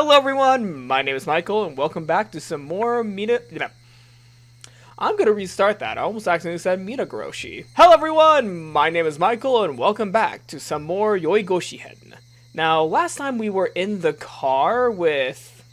Hello everyone, my name is Michael, and welcome back to some more I'm gonna restart that. I almost accidentally said Higurashi. Hello everyone, my name is Michael, and welcome back to some more Yoigoshi-hen. Now, last time we were in the car with...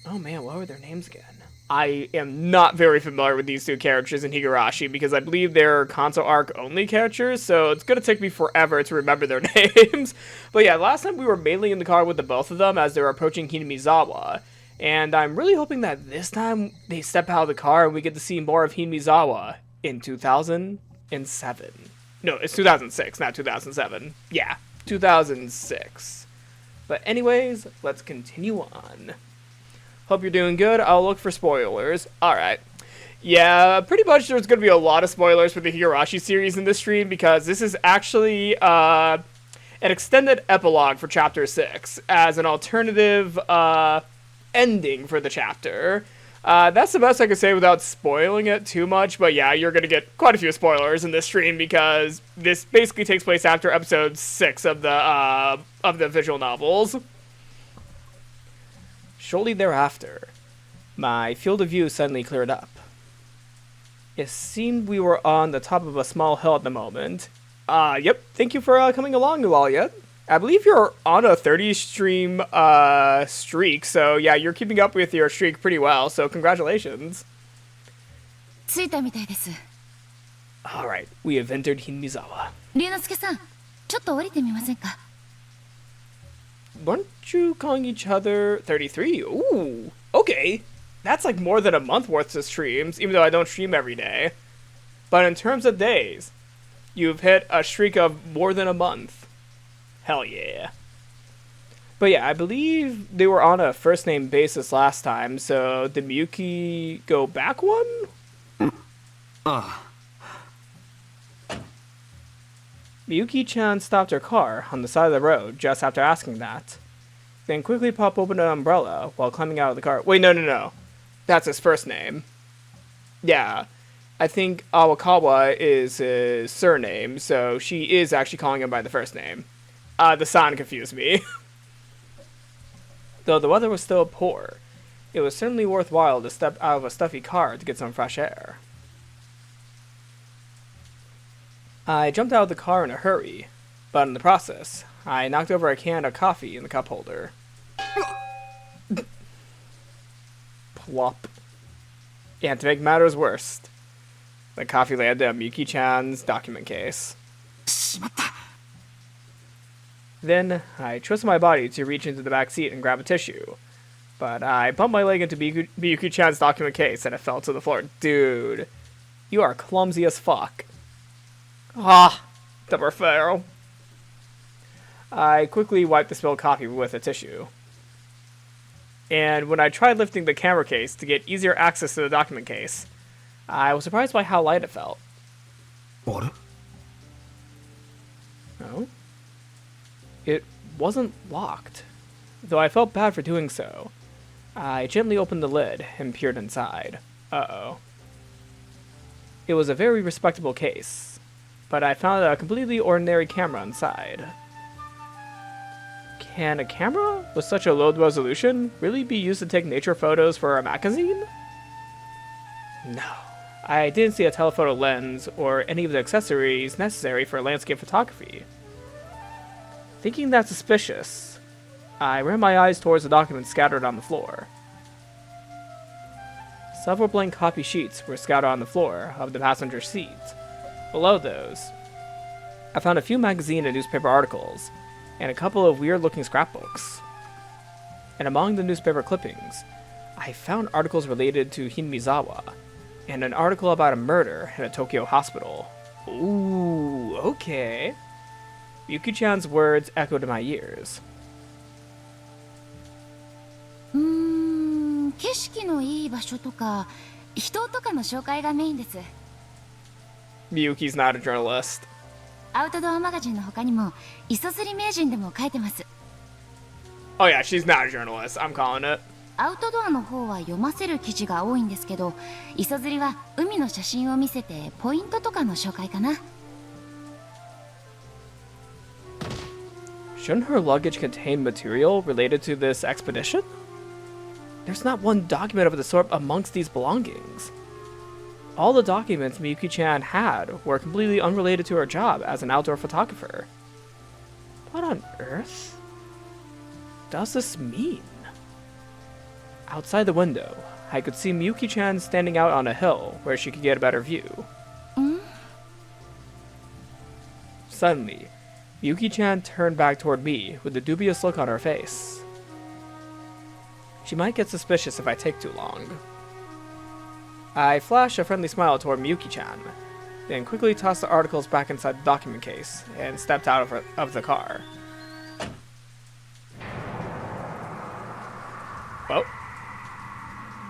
Oh man, what were their names again? I am not very familiar with these two characters in Higurashi because I believe they're console arc only characters, so it's gonna take me forever to remember their names. But yeah, last time we were mainly in the car with the both of them as they were approaching Hinamizawa, and I'm really hoping that this time they step out of the car and we get to see more of Hinamizawa in 2007. No, it's 2006, not 2007. Yeah, 2006. But anyways, let's continue on. Hope you're doing good. I'll look for spoilers. Alright. Yeah, pretty much there's going to be a lot of spoilers for the Higurashi series in this stream because this is actually an extended epilogue for Chapter 6 as an alternative ending for the chapter. That's the best I can say without spoiling it too much, but yeah, you're going to get quite a few spoilers in this stream because this basically takes place after episode 6 of the visual novels. Shortly thereafter, my field of view suddenly cleared up. It seemed we were on the top of a small hill at the moment. Yep, thank you for coming along, Nualia. I believe you're on a 30 stream streak, so yeah, you're keeping up with your streak pretty well, so congratulations. Alright, we have entered Hinamizawa. Weren't you calling each other 33? Ooh, okay. That's like more than a month worth of streams, even though I don't stream every day. But in terms of days, you've hit a streak of more than a month. Hell yeah. But yeah, I believe they were on a first name basis last time, so did Miyuki go back one? Miyuki-chan stopped her car on the side of the road just after asking that, then quickly popped open an umbrella while climbing out of the car. Wait, no. That's his first name. Yeah, I think Awakawa is his surname, so she is actually calling him by the first name. The sound confused me. Though the weather was still poor, it was certainly worthwhile to step out of a stuffy car to get some fresh air. I jumped out of the car in a hurry, but in the process, I knocked over a can of coffee in the cup holder. Plop. And to make matters worse, the coffee landed on Miyuki-chan's document case. Then, I twisted my body to reach into the back seat and grab a tissue, but I bumped my leg into Miyuki-chan's document case and it fell to the floor. Dude, you are clumsy as fuck. Ah, double fail. I quickly wiped the spilled coffee with a tissue. And when I tried lifting the camera case to get easier access to the document case, I was surprised by how light it felt. What? No? It wasn't locked, though I felt bad for doing so. I gently opened the lid and peered inside. Uh-oh. It was a very respectable case, but I found a completely ordinary camera inside. Can a camera with such a low resolution really be used to take nature photos for a magazine? No, I didn't see a telephoto lens or any of the accessories necessary for landscape photography. Thinking that suspicious, I ran my eyes towards the documents scattered on the floor. Several blank copy sheets were scattered on the floor of the passenger seat. Below those, I found a few magazine and newspaper articles, and a couple of weird-looking scrapbooks. And among the newspaper clippings, I found articles related to Hinamizawa, and an article about a murder in a Tokyo hospital. Ooh, okay. Miyuki-chan's words echoed in my ears. Miyuki's not a journalist. Oh yeah, she's not a journalist. I'm calling it. アウトドアの方は読ませる記事が多いんですけど、磯釣りは海の写真を見せてポイントとかの紹介かな。Shouldn't her luggage contain material related to this expedition? There's not one document of the sort amongst these belongings. All the documents Miyuki-chan had were completely unrelated to her job as an outdoor photographer. What on earth does this mean? Outside the window, I could see Miyuki-chan standing out on a hill where she could get a better view. Suddenly, Miyuki-chan turned back toward me with a dubious look on her face. She might get suspicious if I take too long. I flashed a friendly smile toward Miyuki-chan, then quickly tossed the articles back inside the document case and stepped out of the car. Well,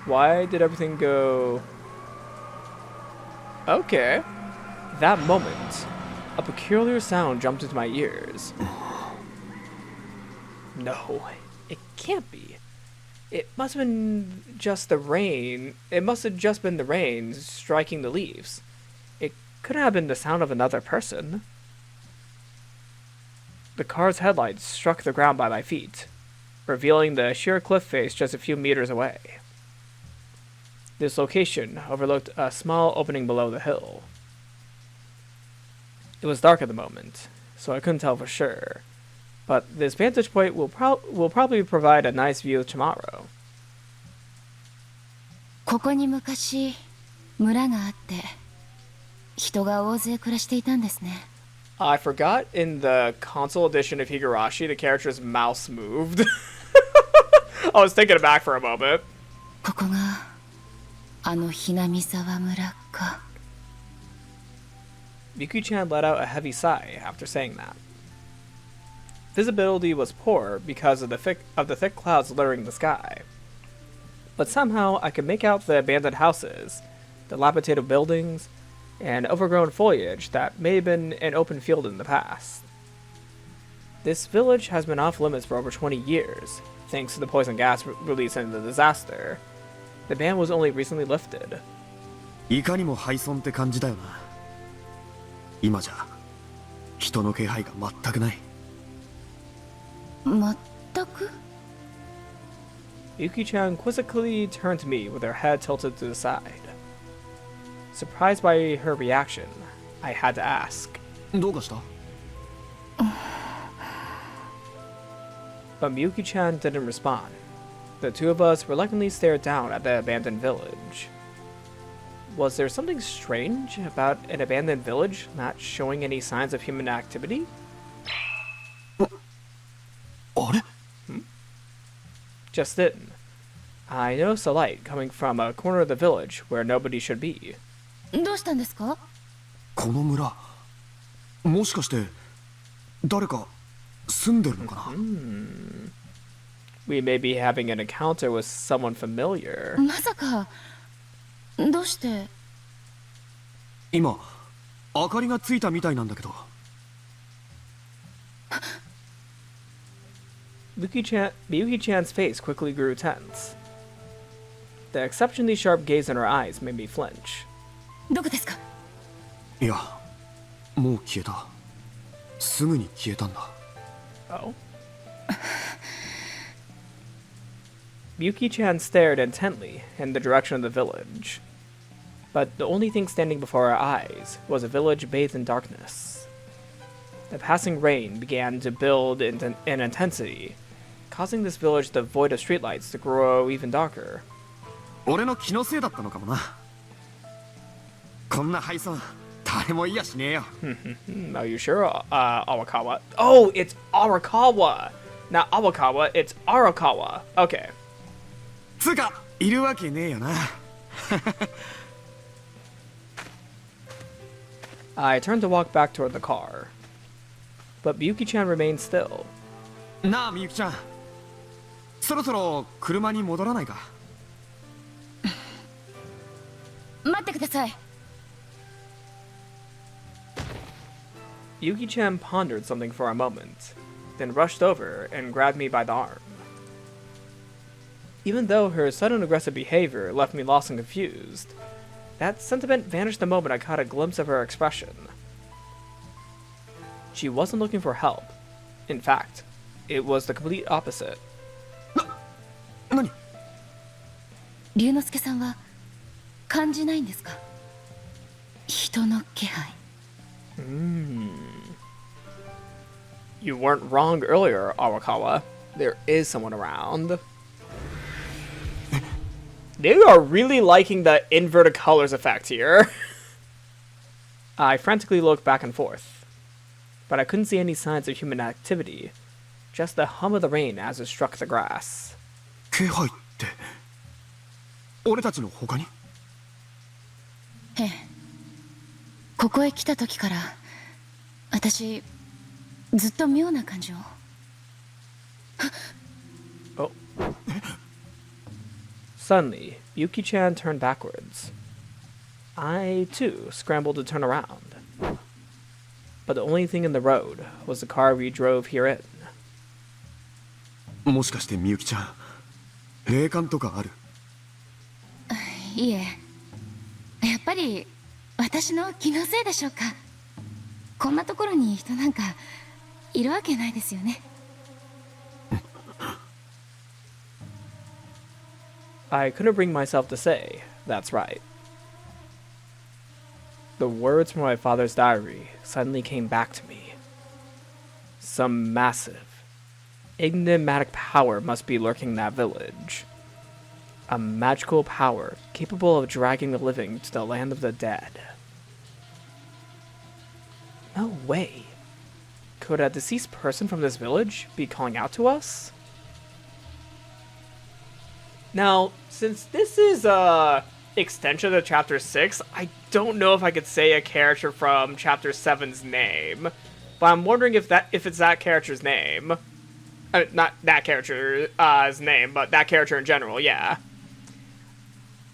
why did everything go... Okay. That moment, a peculiar sound jumped into my ears. No, it can't be. It must have been just the rain. It must have just been the rain striking the leaves. It couldn't have been the sound of another person. The car's headlights struck the ground by my feet, revealing the sheer cliff face just a few meters away. This location overlooked a small opening below the hill. It was dark at the moment, so I couldn't tell for sure, but this vantage point will probably provide a nice view tomorrow. ここに昔村があって人が大勢暮らしていたんですね。 I forgot in the console edition of Higurashi the character's mouse moved. I was taken aback for a moment. ここがあのHinamizawa村か。 Miyuki-chan let out a heavy sigh after saying that. Visibility was poor because of the thick clouds littering the sky. But somehow I could make out the abandoned houses, dilapidated buildings, and overgrown foliage that may have been an open field in the past. This village has been off limits for over 20 years, thanks to the poison gas released in the disaster. The ban was only recently lifted. いかにも廃村って感じだよな。今じゃ人の気配が全くない。全く？ Miyuki-chan quizzically turned to me with her head tilted to the side. Surprised by her reaction, I had to ask. どうかした？ But Miyuki-chan didn't respond. The two of us reluctantly stared down at the abandoned village. Was there something strange about an abandoned village not showing any signs of human activity? あれ？ Just then, I noticed a light coming from a corner of the village where nobody should be. どうしたんですか？この村、もしかして誰か住んでるのかな？ We may be having an encounter with someone familiar. まさかどうして？今明かりがついたみたいなんだけど。Miyuki-chan's face quickly grew tense. The exceptionally sharp gaze in her eyes made me flinch. どこですか？いや、もう消えた。すぐに消えたんだ。Oh? Miyuki-chan stared intently in the direction of the village. But the only thing standing before our eyes was a village bathed in darkness. The passing rain began to build in intensity, causing this village devoid of streetlights to grow even darker. 俺の気のせいだったのかもな。こんな廃村、誰もいやしねえよ。Are you sure, Arakawa? Oh, it's Arakawa! Not Awakawa, it's Arakawa. Okay. つか、いるわけねえよな。I turned to walk back toward the car. But Miyuki-chan remained still. なあ、みゆきちゃん。そろそろ車に戻らないか？待ってください。Miyuki-chan pondered something for a moment, then rushed over and grabbed me by the arm. Even though her sudden aggressive behavior left me lost and confused, that sentiment vanished the moment I caught a glimpse of her expression. She wasn't looking for help, In fact, it was the complete opposite. 何？龍之介さんは感じないんですか？人の気配。You weren't wrong earlier, Arakawa. There is someone around. They are really liking the inverted colors effect here. I frantically looked back and forth, but I couldn't see any signs of human activity, just the hum of the rain as it struck the grass. 気配って俺たちの他に？ええ。ここへ来た時から私ずっと妙な感じを。Oh. Suddenly, Miyuki-chan turned backwards. I, too, scrambled to turn around. But the only thing in the road was the car we drove here in. もしかしてみゆきちゃん霊感とかある？いえ、やっぱり私の気のせいでしょうか。こんなところに人なんかいるわけないですよね。I couldn't bring myself to say, that's right. The words from my father's diary suddenly came back to me. Some massive, enigmatic power must be lurking in that village. A magical power capable of dragging the living to the land of the dead. No way. Could a deceased person from this village be calling out to us? Now, since this is a extension of Chapter 6, I don't know if I could say a character from Chapter 7's name. But I'm wondering if it's that character's name. Not that character's name, but that character in general, yeah.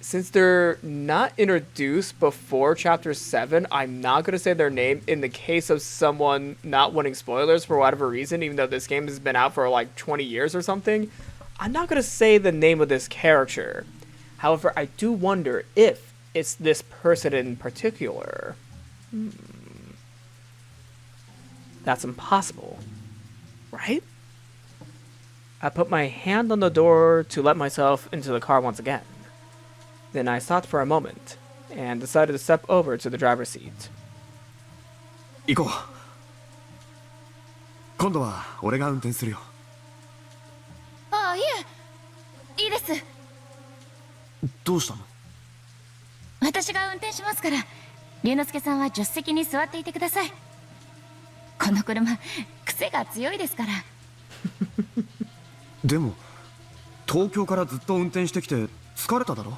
Since they're not introduced before Chapter 7, I'm not going to say their name in the case of someone not wanting spoilers for whatever reason, even though this game has been out for like 20 years or something. I'm not going to say the name of this character. However, I do wonder if it's this person in particular. That's impossible, right? I put my hand on the door to let myself into the car once again. Then I stopped for a moment and decided to step over to the driver's seat. 行こう。今度は俺が運転するよ。ああ、いえ、いいです。どうしたの？私が運転しますから、龍之介さんは助手席に座っていてください。この車、癖が強いですから。でも、東京からずっと運転してきて疲れただろ？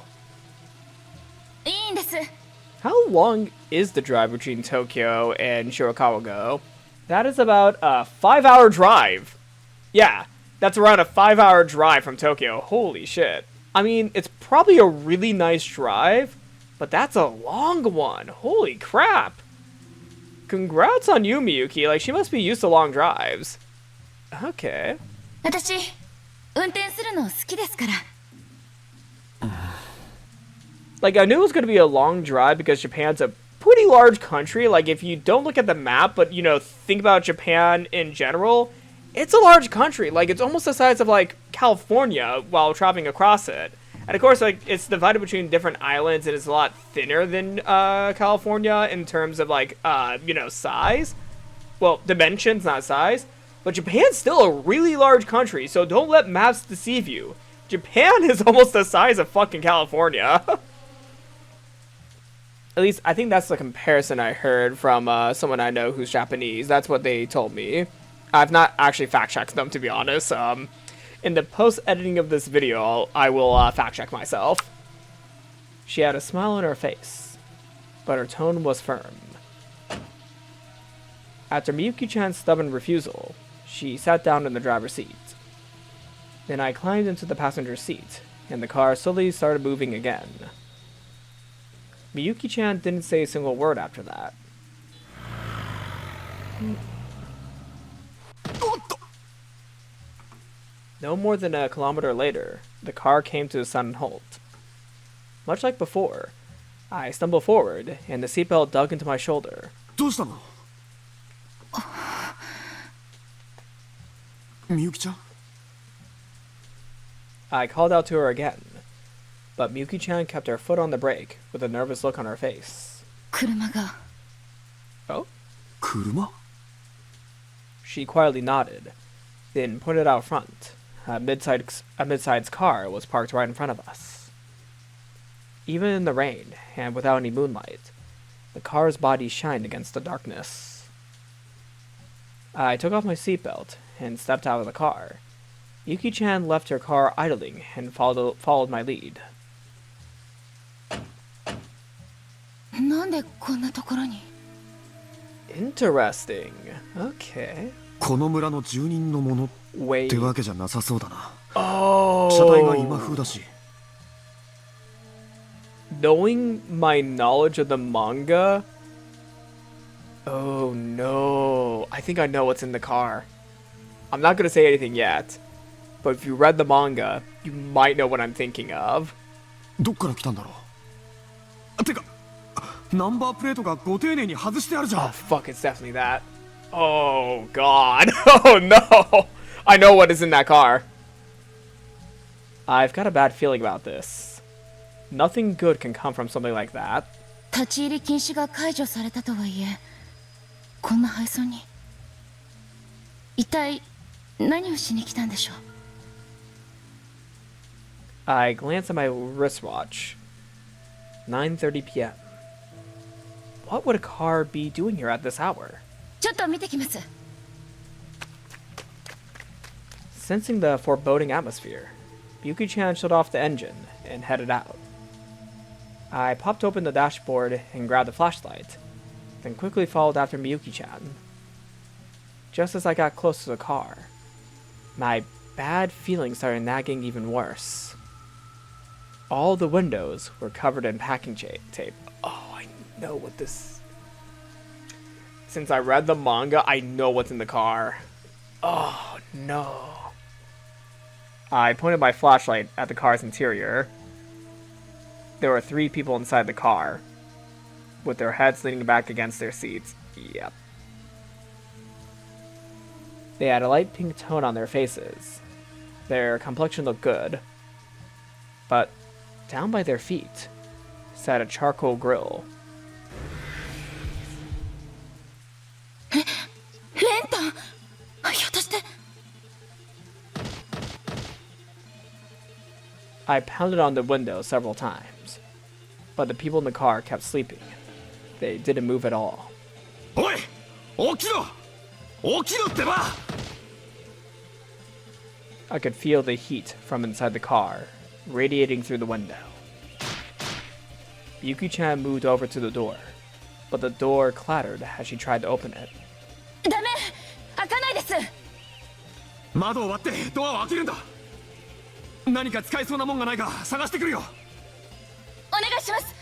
いいんです。 How long is the drive between Tokyo and Shirakawa-go? That is about a 5-hour drive. Yeah, that's around a 5-hour drive from Tokyo. Holy shit. I mean, it's probably a really nice drive, but that's a long one. Holy crap. Congrats on you, Miyuki. Like, she must be used to long drives. Okay. 私、運転するの好きですから。Like, I knew it was going to be a long drive because Japan's a pretty large country. Like, if you don't look at the map, but, you know, think about Japan in general, it's a large country. Like, it's almost the size of, like, California while traveling across it. And, of course, like, it's divided between different islands, and it's a lot thinner than California in terms of, like, you know, size. Well, dimensions, not size. But Japan's still a really large country, so don't let maps deceive you. Japan is almost the size of fucking California. At least, I think that's the comparison I heard from someone I know who's Japanese. That's what they told me. I've not actually fact-checked them, to be honest. In the post-editing of this video, I will fact-check myself. She had a smile on her face, but her tone was firm. After Miyuki-chan's stubborn refusal, she sat down in the driver's seat. Then I climbed into the passenger seat, and the car slowly started moving again. Miyuki-chan didn't say a single word after that. No more than a kilometer later, the car came to a sudden halt. Much like before, I stumbled forward, and the seatbelt dug into my shoulder. どうしたの？みゆきちゃん I called out to her again, but Miyuki-chan kept her foot on the brake with a nervous look on her face. 車が Oh? 車 She quietly nodded, then pointed out front. A mid-sized car was parked right in front of us. Even in the rain, and without any moonlight, the car's body shined against the darkness. I took off my seatbelt and stepped out of the car. Yuki-chan left her car idling and followed my lead. なんでこんなところに Interesting. Okay. この村の住人のものっ Wait. てわけじゃなさそうだな Oh. 車体が今風だし Knowing my knowledge of the manga. Oh no. I think I know what's in the car. I'm not gonna say anything yet. But if you read the manga, you might know what I'm thinking of. どっから来たんだろうてかナンバープレートがご丁寧に外してあるじゃ Oh ん fuck, it's definitely that. Oh god. Oh no. I know what is in that car. I've got a bad feeling about this. Nothing good can come from something like that. 立ち入り禁止が解除されたとはいえこんな配送に一体何をしに来たんでしょう I glanced at my wristwatch. 9:30 p.m. What would a car be doing here at this hour? ちょっと見てきます Sensing the foreboding atmosphere, Miyuki-chan shut off the engine and headed out. I popped open the dashboard and grabbed the flashlight, then quickly followed after Miyuki-chan. Just as I got close to the car, my bad feelings started nagging even worse. All the windows were covered in packing tape. Oh, I know what this... Since I read the manga, I know what's in the car. Oh, no. I pointed my flashlight at the car's interior. There were 3 people inside the car, with their heads leaning back against their seats. Yep. They had a light pink tone on their faces. Their complexion looked good. But down by their feet sat a charcoal grill. レンタンひょっとして I pounded on the window several times, but the people in the car kept sleeping. They didn't move at all. おい起きろ起きろってば I could feel the heat from inside the car, radiating through the window. Yuki-chan moved over to the door, but the door clattered as she tried to open it. ダメ開かないです窓を割ってドアを開けるんだ何か使えそうなもんがないか探してくるよお願いします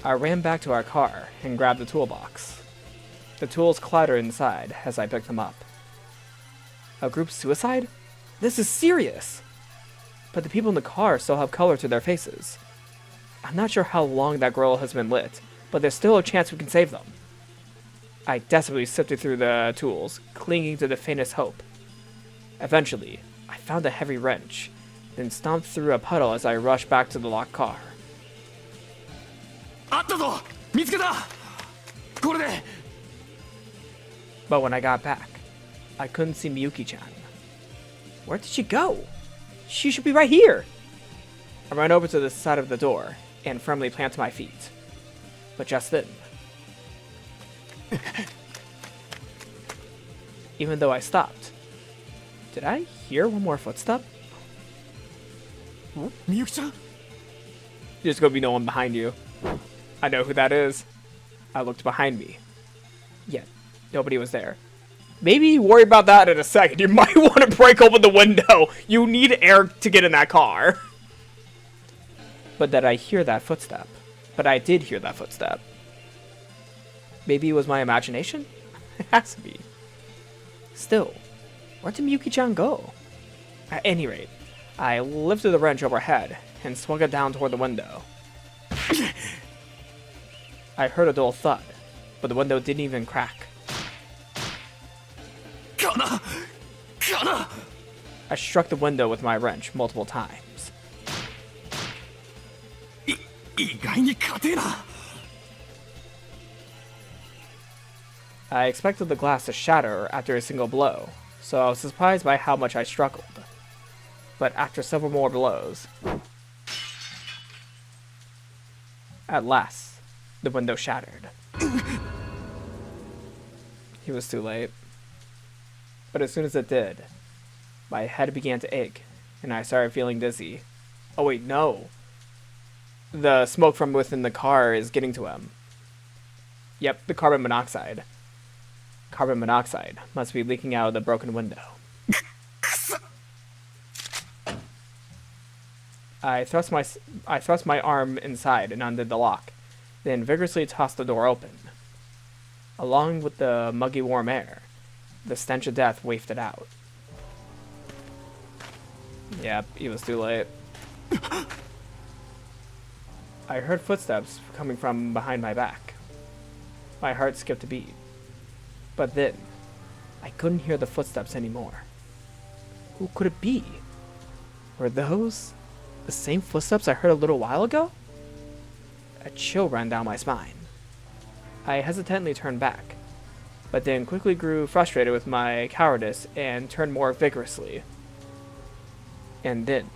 I ran back to our car and grabbed the toolbox. The tools clattered inside as I picked them up. A group suicide? This is serious! But the people in the car still have color to their faces. I'm not sure how long that grill has been lit, but there's still a chance we can save them. I desperately sifted through the tools, clinging to the faintest hope. Eventually, I found a heavy wrench, then stomped through a puddle as I rushed back to the locked car. あったぞ見つけたこれで But when I got back, I couldn't see Miyuki-chan. Where did she go? She should be right here! I ran over to the side of the door and firmly planted my feet. But just then, even though I stopped, did I hear one more footstep? みゆきちゃん There's gonna be no one behind you. I know who that is. I looked behind me. Yet, nobody was there. Maybe worry about that in a second. You might want to break open the window. You need air to get in that car. But did I hear that footstep? But I did hear that footstep. Maybe it was my imagination? It has to be. Still, where did Miyuki-chan go? At any rate, I lifted the wrench overhead and swung it down toward the window. I heard a dull thud, but the window didn't even crack. I struck the window with my wrench multiple times. 意外に硬えな。 I expected the glass to shatter after a single blow, so I was surprised by how much I struggled. But after several more blows, at last, the window shattered. He was too late. But as soon as it did, my head began to ache, and I started feeling dizzy. Oh wait, no. The smoke from within the car is getting to him. Yep, the carbon monoxide. Carbon monoxide must be leaking out of the broken window. I thrust my arm inside and undid the lock, then vigorously tossed the door open. Along with the muggy warm air, the stench of death wafted out. Yep, he was too late. I heard footsteps coming from behind my back. My heart skipped a beat. But then, I couldn't hear the footsteps anymore. Who could it be? Were those the same footsteps I heard a little while ago? A chill ran down my spine. I hesitantly turned back, but then quickly grew frustrated with my cowardice and turned more vigorously. And then,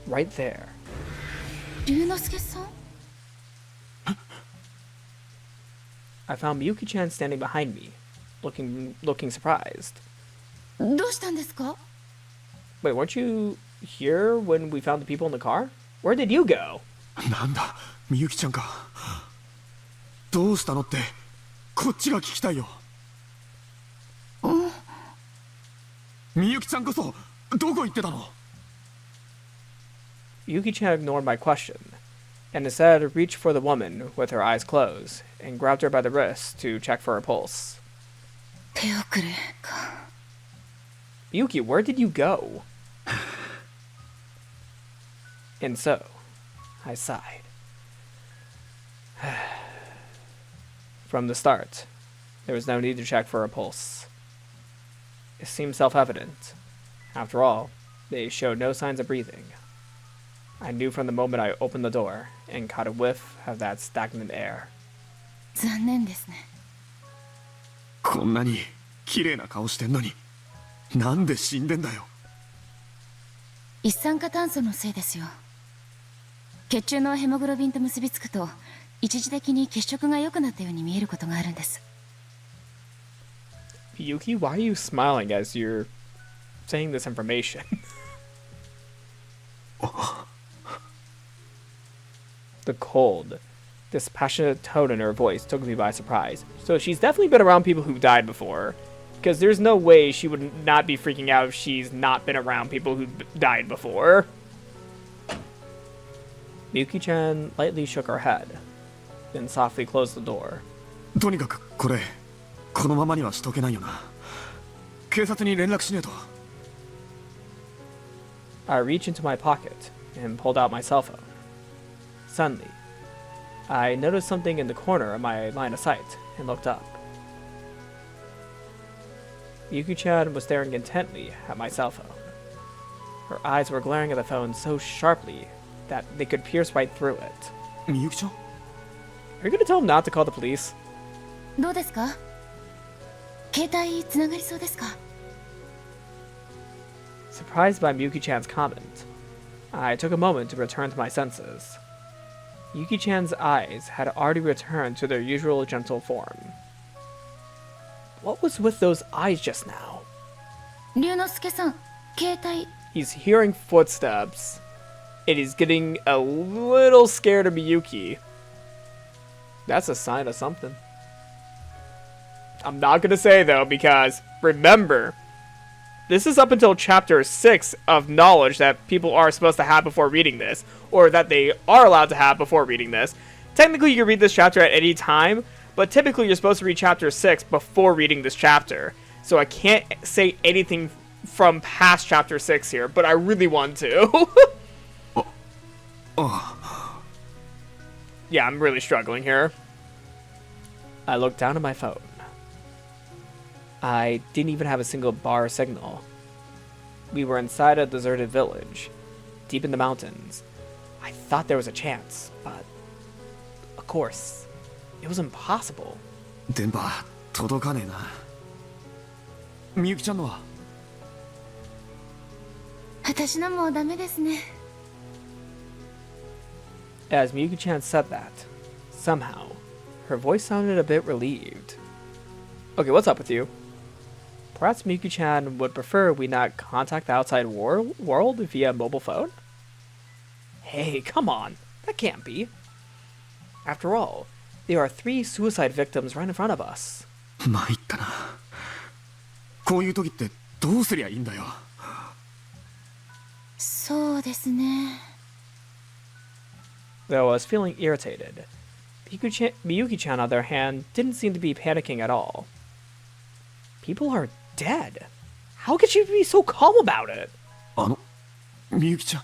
right there, 龍之介さん I found Miyuki-chan standing behind me, looking surprised. どうしたんですか Wait, weren't you here when we found the people in the car? Where did you go? なんだ、みゆきちゃんか。どうしたのって、こっちが聞きたいよ。みゆきちゃんこそ、どこ行ってたの？ Yuki-chan ignored my question, and instead reached for the woman with her eyes closed, and grabbed her by the wrist to check for her pulse. 手遅れか Miyuki, where did you go? And so, I sighed. From the start, there was no need to check for a pulse. It seemed self-evident. After all, they showed no signs of breathing. I knew from the moment I opened the door and caught a whiff of that stagnant air. 残念ですねこんなに綺麗な顔してんのに、なんで死んでんだよ。一酸化炭素のせいですよ血中のヘモグロビンと結びつくと一時的に血色が良くなったように見えることがあるんです Yuki, why are you smiling as you're saying this information? The cold, dispassionate tone in her voice took me by surprise. So she's definitely been around people who died before. Because there's no way she would not be freaking out if she's not been around people who died before. Miyuki-chan lightly shook her head, then softly closed the door. とにかくこれ、このままにはしとけないよな。警察に連絡しねえと。I reached into my pocket and pulled out my cell phone. Suddenly, I noticed something in the corner of my line of sight and looked up. Miyuki-chan was staring intently at my cell phone. Her eyes were glaring at the phone so sharply that they could pierce right through it. みゆきちゃん？ Are you gonna tell him not to call the police? どうですか携帯つながりそうですか Surprised by Miyuki-chan's comment, I took a moment to return to my senses. Yuki-chan's eyes had already returned to their usual gentle form. What was with those eyes just now? 龍之介さん携帯 He's hearing footsteps, and he's getting a little scared of Miyuki. That's a sign of something. I'm not gonna say though, because remember, this is up until chapter 6 of knowledge that people are supposed to have before reading this, or that they are allowed to have before reading this. Technically, you can read this chapter at any time, but typically you're supposed to read chapter 6 before reading this chapter. So I can't say anything from past chapter 6 here, but I really want to. Yeah, I'm really struggling here. I looked down at my phone. I didn't even have a single bar signal. We were inside a deserted village, deep in the mountains. I thought there was a chance, but of course, it was impossible. 電波届かねえな。みゆきちゃんのは？私のもダメですね。As Miyuki-chan said that, somehow, her voice sounded a bit relieved. Okay, what's up with you? Perhaps Miyuki-chan would prefer we not contact the outside world via mobile phone? Hey, come on. That can't be. After all, there are 3 suicide victims right in front of us. 参ったな。こういう時ってどうすりゃいいんだよ。そうですね。Though I was feeling irritated, Miyuki-chan, on the other hand, didn't seem to be panicking at all. People are dead. How could she be so calm about it? みゆきちゃ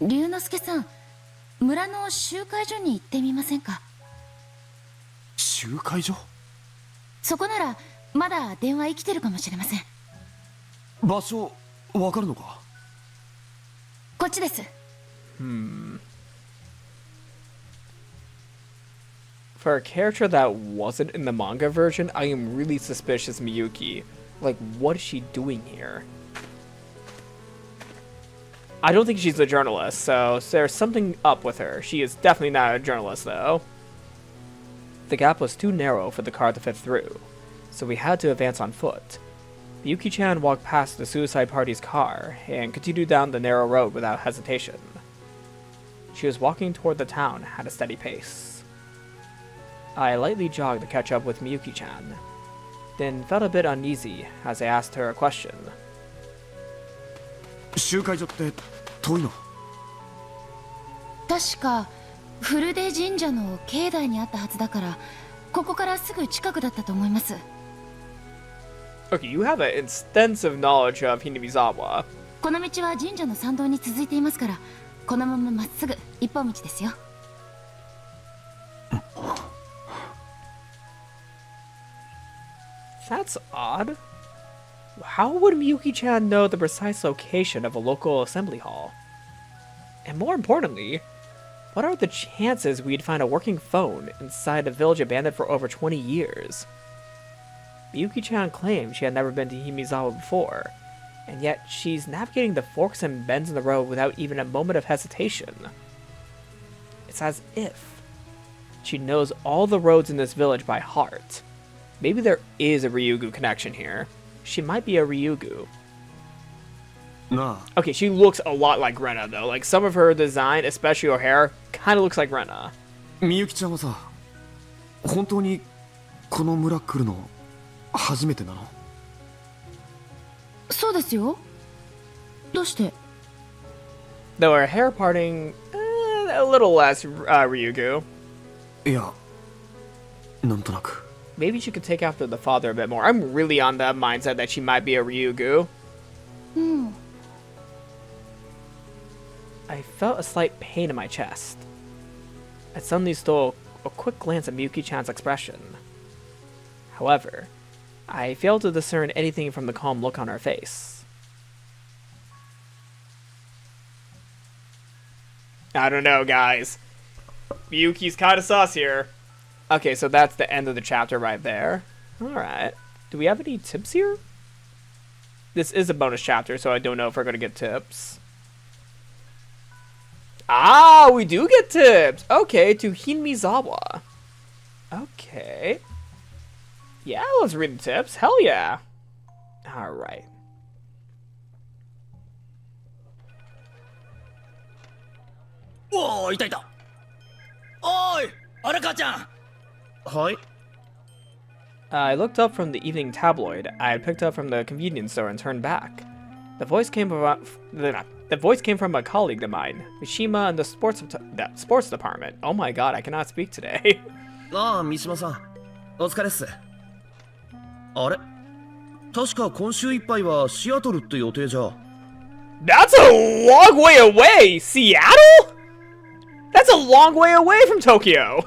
ん。龍之介さん、村の集会所に行ってみませんか？集会所？そこならまだ電話生きてるかもしれません。場所わかるのか？こっちです。For a character that wasn't in the manga version, I am really suspicious Miyuki. Like, what is she doing here? I don't think she's a journalist, so there's something up with her. She is definitely not a journalist, though. The gap was too narrow for the car to fit through, so we had to advance on foot. Miyuki-chan walked past the suicide party's car and continued down the narrow road without hesitation. She was walking toward the town at a steady pace. I lightly jogged to catch up with Miyuki-chan, then felt a bit uneasy as I asked her a question. 集会所って遠いの？確か古出神社の境内にあったはずだから、ここからすぐ近くだったと思います。Okay, you have an extensive knowledge of Hinamizawa. この道は神社の参道に続いていますから、このまままっすぐ一本道ですよ。That's odd. How would Miyuki-chan know the precise location of a local assembly hall? And more importantly, what are the chances we'd find a working phone inside a village abandoned for over 20 years? Miyuki-chan claimed she had never been to Hinamizawa before, and yet she's navigating the forks and bends in the road without even a moment of hesitation. It's as if she knows all the roads in this village by heart. Maybe there is a Ryugu connection here. She might be a Ryugu. Nah. Okay, she looks a lot like Rena, though. Like, some of her design, especially her hair, kind of looks like Rena. みゆきちゃんはさ、本当にこの村来るの初めてなの？そうですよ。どうして？ Though her hair parting, a little less Ryugu. いや、なんとなく。Maybe she could take after the father a bit more. I'm really on the mindset that she might be a Ryugu. I felt a slight pain in my chest. I suddenly stole a quick glance at Miyuki-chan's expression. However, I failed to discern anything from the calm look on her face. I don't know, guys. Miyuki's kind of sus here. Okay, so that's the end of the chapter right there. Alright. Do we have any tips here? This is a bonus chapter, so I don't know if we're going to get tips. Ah, we do get tips! Okay, to Hinamizawa. Okay. Yeah, let's read the tips. Hell yeah. Alright. Whoa, いたいた。おい、荒川ちゃん。はい。I looked up from the evening tabloid I had picked up from the convenience store and turned back. The voice came from a colleague of mine, Mishima, in the sports department. Oh my god, I cannot speak today. ああ、三島さん。お疲れっす。あれ？確か今週いっぱいはシアトルって予定じゃ。That's a long way away! Seattle? That's a long way away from Tokyo!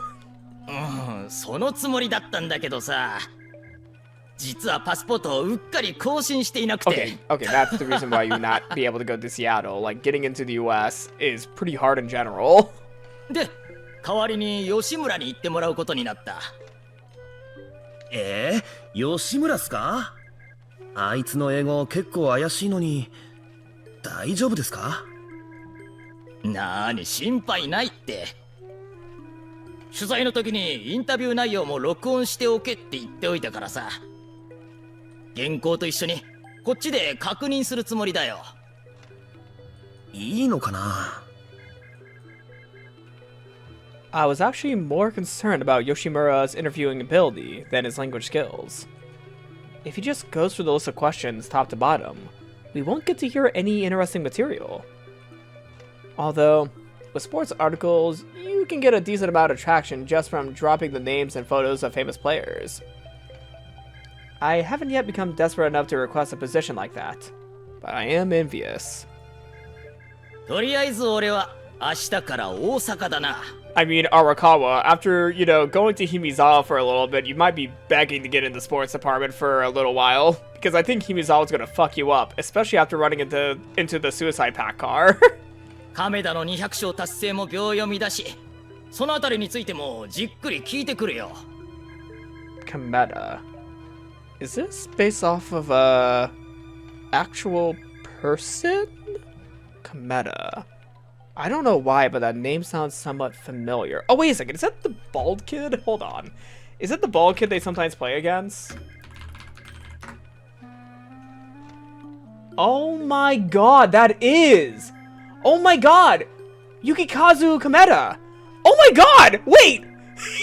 そのつもりだったんだけどさ。実はパスポートをうっかり更新していなくて。 Okay, that's the reason why you not be able to go to Seattle. Like, getting into the US is pretty hard in general. で、代わりに吉村に行ってもらうことになった。吉村っすか？あいつの英語結構怪しいのに、大丈夫ですか？なーに、心配ないって。取材の時にインタビュー内容も録音しておけって言っておいたからさ。原稿と一緒にこっちで確認するつもりだよ。いいのかな？ I was actually more concerned about Yoshimura's interviewing ability than his language skills. If he just goes through the list of questions top to bottom, we won't get to hear any interesting material. Although, with sports articles, you can get a decent amount of traction just from dropping the names and photos of famous players. I haven't yet become desperate enough to request a position like that, but I am envious. とりあえず俺は明日から大阪だな。I mean, Arakawa, after, going to Hinamizawa for a little bit, you might be begging to get in the sports department for a little while. Because I think Hinamizawa's gonna fuck you up, especially after running into the suicide pack car. 亀田の200勝達成も秒読みだし、そのあたりについてもじっくり聞いてくるよ。Kameda. Is this based off of a actual person? Kameda. I don't know why, but that name sounds somewhat familiar. Oh, wait a second. Is that the bald kid? Hold on. Is that the bald kid they sometimes play against? Oh my god, that is! Oh my god! Yukikazu Kameda! Oh my god! Wait!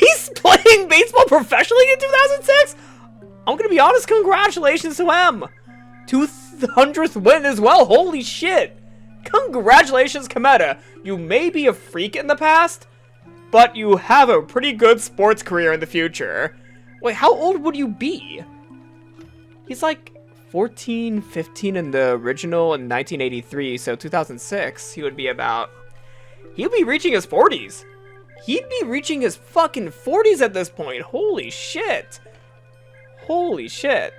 He's playing baseball professionally in 2006? I'm gonna be honest, congratulations to him! 200th win as well, holy shit! Congratulations, Kameda! You may be a freak in the past, but you have a pretty good sports career in the future. Wait, how old would you be? He's like 14, 15 in the original in 1983, so 2006, he would be about... He'd be reaching his 40s. He'd be reaching his fucking 40s at this point. Holy shit. Holy shit.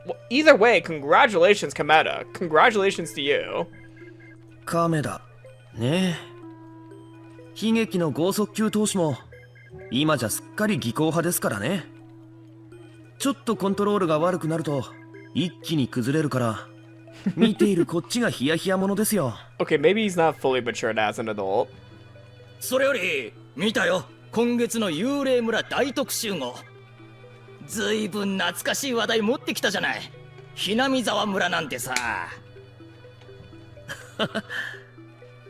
Well, either way, congratulations, Kameda. Congratulations to you. 亀田ねえ、悲劇の剛速球投手も今じゃすっかり技巧派ですからね。ちょっとコントロールが悪くなると一気に崩れるから見ているこっちがヒヤヒヤものですよ。Okay, maybe he's not fully matured as an adult. それより見たよ、今月の幽霊村大特集号。ずいぶん懐かしい話題持ってきたじゃない。hinamizawa村なんてさ。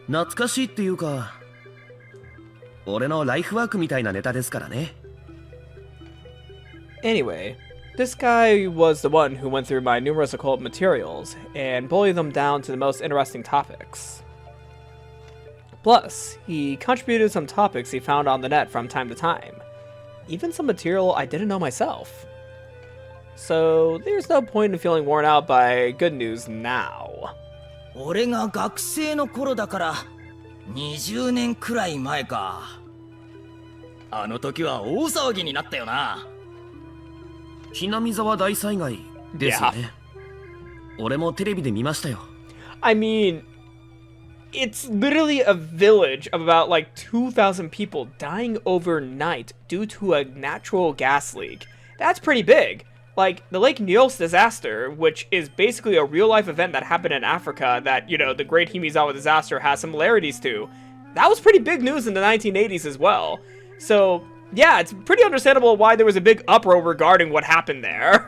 懐かしいっていうか、俺のライフワークみたいなネタですからね。Anyway, this guy was the one who went through my numerous occult materials and boiled them down to the most interesting topics. Plus, he contributed some topics he found on the net from time to time. Even some material I didn't know myself. So, there's no point in feeling worn out by good news now. 俺が学生の頃だから20年くらい前か。あの時は大騒ぎになったよな。hinamizawa大災害ですよね。俺もテレビで見ましたよ。I mean, it's literally a village of about like 2,000 people dying overnight due to a natural gas leak. That's pretty big. Like, the Lake Nyos disaster, which is basically a real-life event that happened in Africa that, the Great Hinamizawa disaster has similarities to. That was pretty big news in the 1980s as well. So, yeah, it's pretty understandable why there was a big uproar regarding what happened there.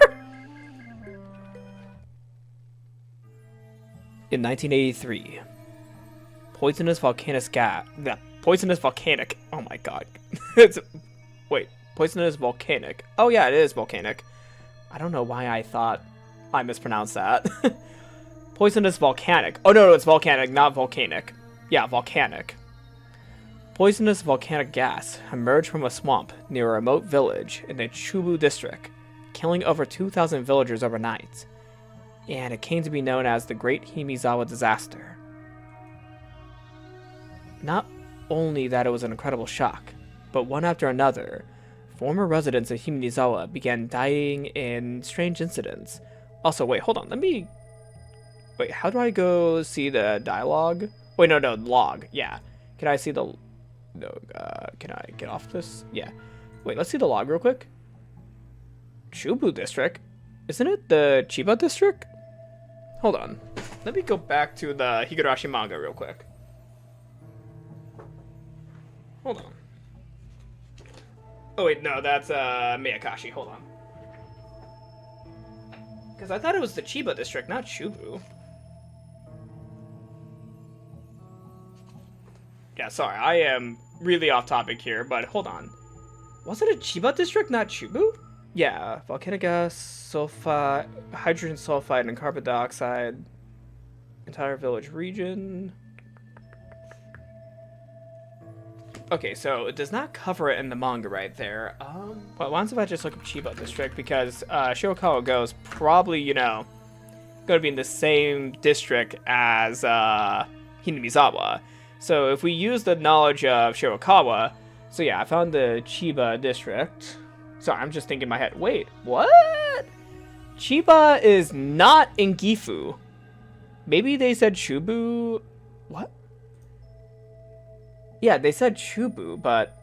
In 1983, poisonous volcanic... Oh my god. Poisonous volcanic. Oh yeah, it is volcanic. I don't know why I thought I mispronounced that. Poisonous volcanic. Oh no, it's volcanic, not volcanic. Yeah, volcanic. Poisonous volcanic gas emerged from a swamp near a remote village in the Chubu district, killing over 2,000 villagers overnight. And it came to be known as the Great Hinamizawa disaster. Not only that it was an incredible shock, but one after another, former residents of Hinamizawa began dying in strange incidents. Also, wait, hold on. Wait, how do I go see the dialogue? Wait, no, log. Yeah. Can I see the... No, can I get off this? Yeah. Wait, let's see the log real quick. Chubu district? Isn't it the Chiba district? Hold on. Let me go back to the Higurashi manga real quick. Hold on. Oh wait, no, that's Miyakashi. Hold on. Because I thought it was the Chiba district, not Chubu. Yeah, sorry, I am really off topic here, but hold on. Was it a Chiba district, not Chubu? Yeah, volcanic gas, sulfide, hydrogen sulfide, and carbon dioxide. Entire village region. Okay, so it does not cover it in the manga right there. But why don't I just look up Chiba district, because Shirakawa Go is probably, you know, going to be in the same district as Hinamizawa. So if we use the knowledge of Shirakawa, so yeah, I found the Chiba district. Sorry, I'm just thinking in my head. Wait, what? Chiba is not in Gifu. Maybe they said Chubu. What? Yeah, they said Chubu, but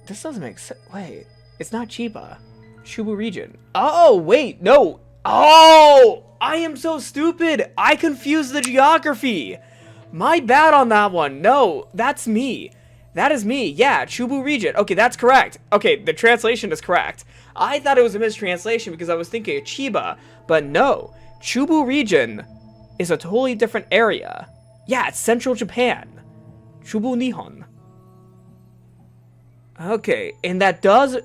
this doesn't make sense. Wait, it's not Chiba. Chubu region. Oh, wait, no. Oh, I am so stupid. I confused the geography. My bad on that one. No, that's me. That is me. Yeah, Chubu region. Okay, that's correct. Okay, the translation is correct. I thought it was a mistranslation because I was thinking of Chiba, but no. Chubu region is a totally different area. Yeah, it's central Japan. Chubu Nihon. Okay, and that does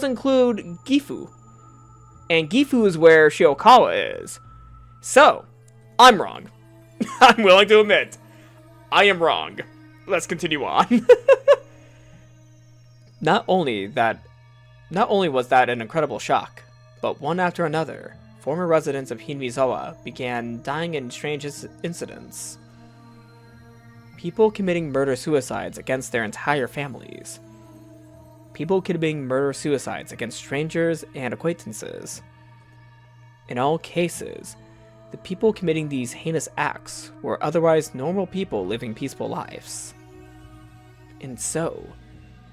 include Gifu. And Gifu is where Shirakawa is. So, I'm wrong. I'm willing to admit, I am wrong. Let's continue on. Not only was that an incredible shock, but one after another, former residents of Hinamizawa began dying in strange incidents. People committing murder-suicides against their entire families. People committing murder-suicides against strangers and acquaintances. In all cases, the people committing these heinous acts were otherwise normal people living peaceful lives. And so,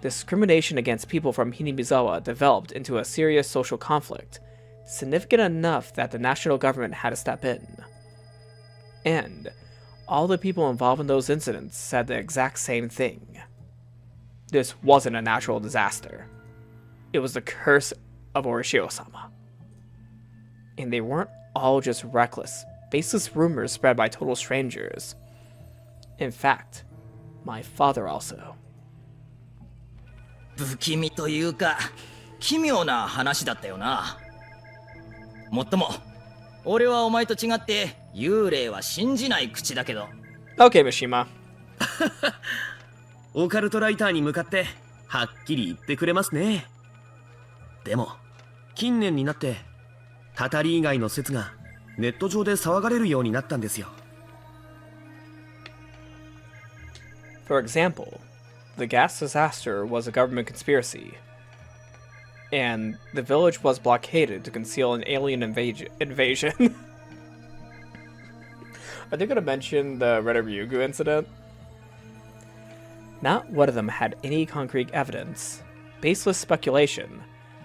discrimination against people from Hinamizawa developed into a serious social conflict, significant enough that the national government had to step in. And all the people involved in those incidents said the exact same thing. This wasn't a natural disaster. It was the curse of Orishiro-sama. And they weren't all just reckless, baseless rumors spread by total strangers. In fact, my father also. 不気味というか奇妙な話だったよな。もっとも俺はお前と違って幽霊は信じない口だけど。 Okay, Mishima. オカルトライターに向かってはっきり言ってくれますね。でも近年になってたたり以外の説がネット上で騒がれるようになったんですよ。 For example, the gas disaster was a government conspiracy, and the village was blockaded to conceal an alien invasion. Are they going to mention the Red Ryugu incident? Not one of them had any concrete evidence, baseless speculation,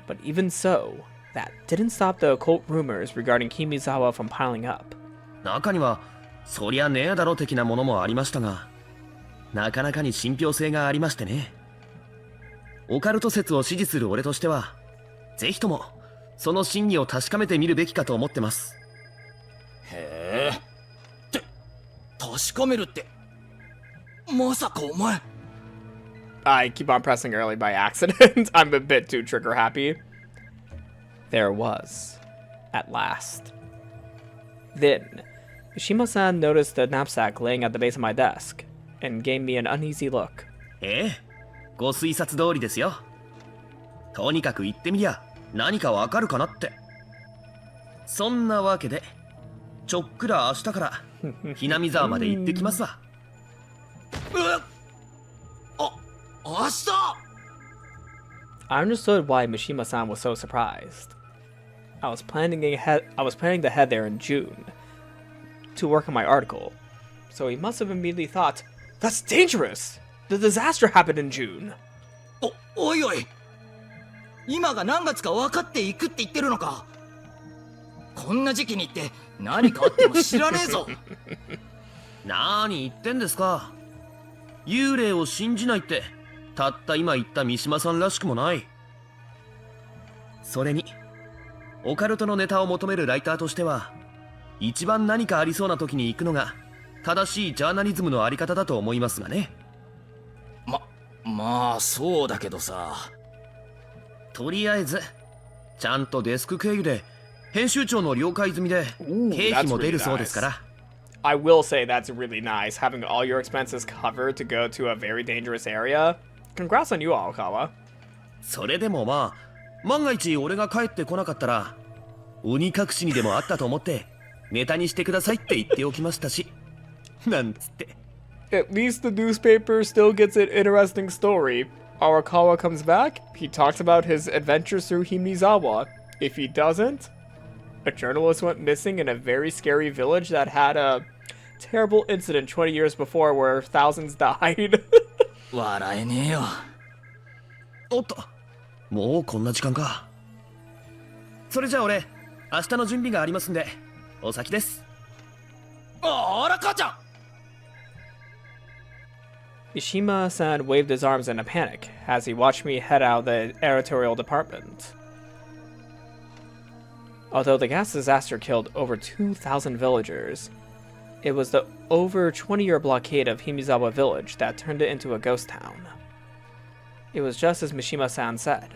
but even so, that didn't stop the occult rumors regarding Hinamizawa from piling up. 中にはそりゃねえだろ的なものもありましたが、なかなかに信憑性がありましてね。オカルト説を支持する俺としては、ぜひともその真偽を確かめてみるべきかと思ってます。へえ。って確かめるって、まさかお前。I keep on pressing early by accident. I'm a bit too trigger happy. There was, at last. Then, Mishima-san noticed the knapsack laying at the base of my desk, and gave me an uneasy look. ええ、ご推察通りですよ。とにかく行ってみりゃ何かわかるかなって。そんなわけで、ちょっくら明日からひなみ沢まで行ってきますわ。明日 I understood why Mishima-san was so surprised. I was planning to head there in June to work on my article, so he must have immediately thought, "That's dangerous! The disaster happened in June." おいおい、今が何月か分かっていくって言ってるのか。こんな時期に行って何かあっても知らねえぞ。何言ってんですか。幽霊を信じないってたった今言った三島さんらしくもない。それにオカルトのネタを求めるライターとしては一番何かありそうな時に行くのが正しいジャーナリズムのあり方だと思いますがね。まあそうだけどさ。とりあえずちゃんとデスク経由で編集長の了解済みで経費も出るそうですから。I will say that's really nice, having all your expenses covered to go to a very dangerous area. Congrats on you, Aokawa. それでもまあ万が一俺が帰ってこなかったら鬼隠しにでもあったと思ってネタにしてくださいって言っておきましたし、なんつって。At least the newspaper still gets an interesting story. Arakawa comes back, he talks about his adventures through Hinamizawa. If he doesn't, a journalist went missing in a very scary village that had a terrible incident 20 years before where thousands died. 笑えねえよ。おっと、もうこんな時間か。それじゃあ俺、明日の準備がありますんで、お先です。あら、母ちゃん。Mishima-san waved his arms in a panic as he watched me head out the editorial department. Although the gas disaster killed over 2,000 villagers, it was the over 20-year blockade of Hinamizawa village that turned it into a ghost town. It was just as Mishima-san said.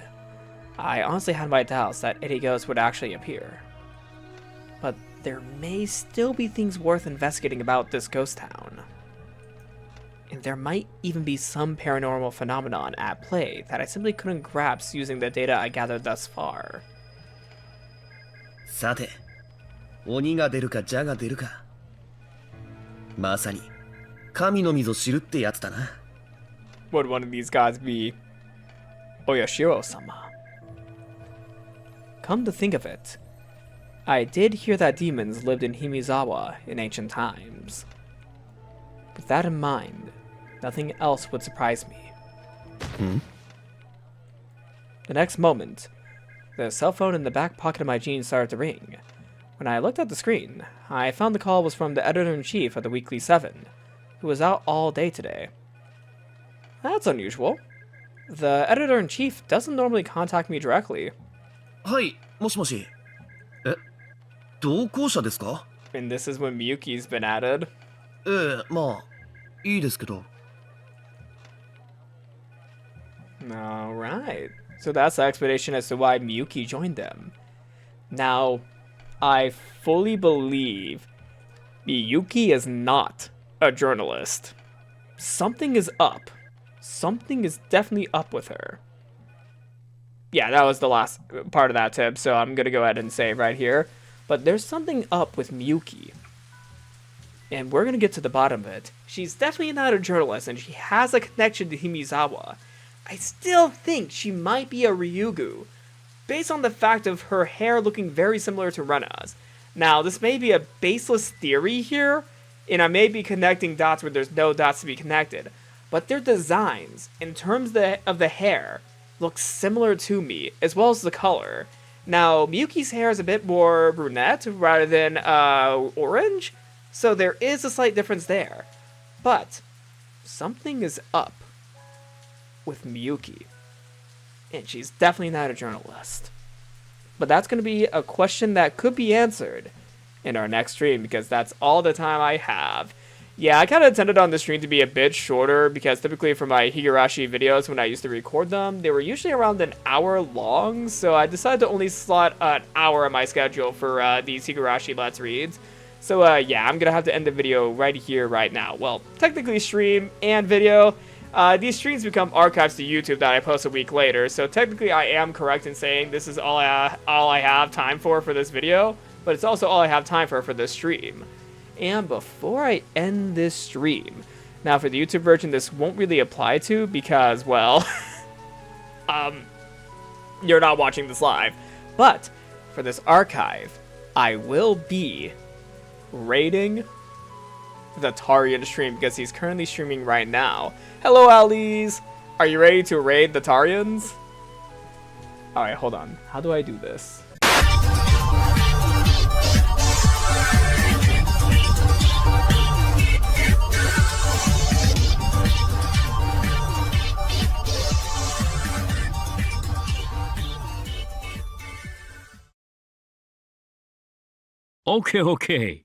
I honestly had my doubts that any ghost would actually appear. But there may still be things worth investigating about this ghost town. And there might even be some paranormal phenomenon at play that I simply couldn't grasp using the data I gathered thus far. さて、鬼が出るか蛇が出るか。まさに神の溝知るってやつだな。Would one of these gods be Oyashiro-sama? Come to think of it, I did hear that demons lived in Hinamizawa in ancient times. With that in mind, nothing else would surprise me. The next moment, the cell phone in the back pocket of my jeans started to ring. When I looked at the screen, I found the call was from the editor-in-chief of the Weekly 7, who was out all day today. That's unusual. The editor-in-chief doesn't normally contact me directly. はい、もしもし。え、同行者ですか？ And this is when Miyuki's been added. まあ、いいですけど。Alright. So that's the explanation as to why Miyuki joined them. Now, I fully believe Miyuki is not a journalist. Something is up. Something is definitely up with her. Yeah, that was the last part of that tip, so I'm gonna go ahead and say it right here. But there's something up with Miyuki. And we're gonna get to the bottom of it. She's definitely not a journalist, and she has a connection to Hinamizawa. I still think she might be a Ryugu, based on the fact of her hair looking very similar to Rena's. Now, this may be a baseless theory here, and I may be connecting dots where there's no dots to be connected, but their designs, in terms of the hair, look similar to me, as well as the color. Now, Miyuki's hair is a bit more brunette rather than orange, so there is a slight difference there. But something is up with Miyuki, and she's definitely not a journalist. But that's going to be a question that could be answered in our next stream, because that's all the time I have. Yeah, I kind of intended on the stream to be a bit shorter, because typically for my Higurashi videos, when I used to record them, they were usually around an hour long, so I decided to only slot an hour in my schedule for these Higurashi Let's Reads. So yeah, I'm going to have to end the video right here, right now. Well, technically stream and video. These streams become archives to YouTube that I post a week later, so technically I am correct in saying this is all I have time for this video, but it's also all I have time for this stream. And before I end this stream, now for the YouTube version this won't really apply to because, well, you're not watching this live. But for this archive, I will be rating the Tarian stream because he's currently streaming right now. Hello, Alice! Are you ready to raid the Tarians? Alright, hold on. How do I do this? Okay.